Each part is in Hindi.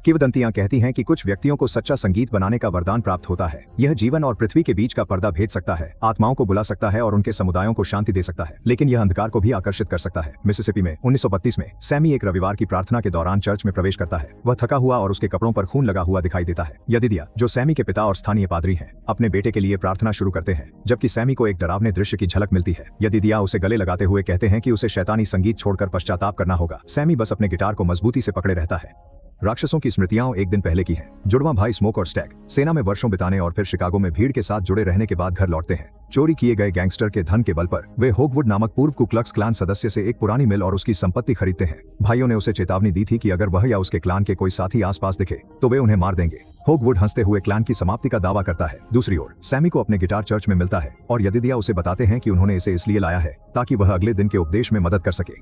किंवदंतियां कहती हैं कि कुछ व्यक्तियों को सच्चा संगीत बनाने का वरदान प्राप्त होता है। यह जीवन और पृथ्वी के बीच का पर्दा भेद सकता है, आत्माओं को बुला सकता है और उनके समुदायों को शांति दे सकता है, लेकिन यह अंधकार को भी आकर्षित कर सकता है। मिसिसिपी में 1932 में सैमी एक रविवार की प्रार्थना के दौरान चर्च में प्रवेश करता है। वह थका हुआ और उसके कपड़ों पर खून लगा हुआ दिखाई देता है। यदिदिया, जो सैमी के पिता और स्थानीय पादरी हैं, अपने बेटे के लिए प्रार्थना शुरू करते हैं, जबकि सैमी को एक डरावने दृश्य की झलक मिलती है। यदिदिया उसे गले लगाते हुए कहते हैं कि उसे शैतानी संगीत छोड़कर पश्चाताप करना होगा। सैमी बस अपने गिटार को मजबूती से पकड़े रहता है। राक्षसों की स्मृतियां एक दिन पहले की हैं। जुड़वां भाई स्मोक और स्टैक सेना में वर्षों बिताने और फिर शिकागो में भीड़ के साथ जुड़े रहने के बाद घर लौटते हैं। चोरी किए गए गैंगस्टर के धन के बल पर वे होगवुड नामक पूर्व कु क्लक्स क्लान सदस्य से एक पुरानी मिल और उसकी संपत्ति खरीदते हैं। भाइयों ने उसे चेतावनी दी थी कि अगर वह या उसके क्लान के कोई साथी आसपास दिखे तो वे उन्हें मार देंगे। होगवुड हंसते हुए क्लान की समाप्ति का दावा करता है। दूसरी ओर सैमी को अपने गिटार चर्च में मिलता है और यदिदिया उसे बताते हैं कि उन्होंने इसे इसलिए लाया है ताकि वह अगले दिन के उपदेश में मदद कर सके।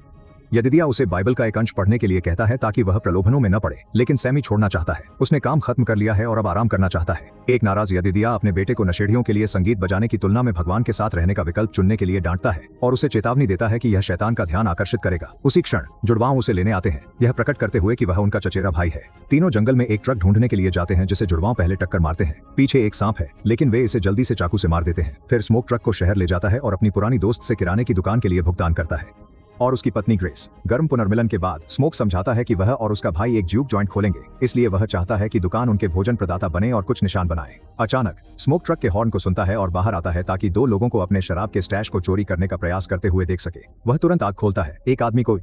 यदिदिया उसे बाइबल का एक अंश पढ़ने के लिए कहता है ताकि वह प्रलोभनों में न पड़े, लेकिन सैमी छोड़ना चाहता है। उसने काम खत्म कर लिया है और अब आराम करना चाहता है। एक नाराज यदिदिया अपने बेटे को नशेड़ियों के लिए संगीत बजाने की तुलना में भगवान के साथ रहने का विकल्प चुनने के लिए डांटता है और उसे चेतावनी देता है कि यह शैतान का ध्यान आकर्षित करेगा। उसी क्षण जुड़वाओं उसे लेने आते हैं, यह प्रकट करते हुए कि वह उनका चचेरा भाई है। तीनों जंगल में एक ट्रक ढूंढने के लिए जाते हैं जिसे जुड़वाओं पहले टक्कर मारते हैं। पीछे एक सांप है, लेकिन वे इसे जल्दी से चाकू से मार देते हैं। फिर स्मोक ट्रक को शहर ले जाता है और अपनी पुरानी दोस्त से किराने की दुकान के लिए भुगतान करता है और उसकी पत्नी ग्रेस। गर्म पुनर्मिलन के बाद स्मोक समझाता है कि वह और उसका भाई एक ज्यूक जॉइंट खोलेंगे, इसलिए वह चाहता है कि दुकान उनके भोजन प्रदाता बने और कुछ निशान बनाए। अचानक स्मोक ट्रक के हॉर्न को सुनता है और बाहर आता है ताकि दो लोगों को अपने शराब के स्टैश को चोरी करने का प्रयास करते हुए देख सके। वह तुरंत आग खोलता है, एक आदमी को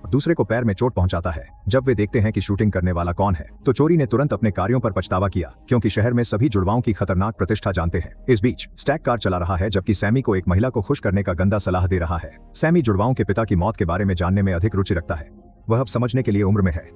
दूसरे को पैर में चोट पहुंचाता है। जब वे देखते हैं कि शूटिंग करने वाला कौन है, तो चोरी ने तुरंत अपने कार्यों पर पछतावा किया, क्योंकि शहर में सभी जुड़वाओं की खतरनाक प्रतिष्ठा जानते हैं। इस बीच स्टैक कार चला रहा है जबकि सैमी को एक महिला को खुश करने का गंदा सलाह दे रहा है। सैमी जुड़वाओं के पिता की मौत के बारे में जानने में अधिक रुचि रखता है। वह अब समझने के लिए उम्र में है।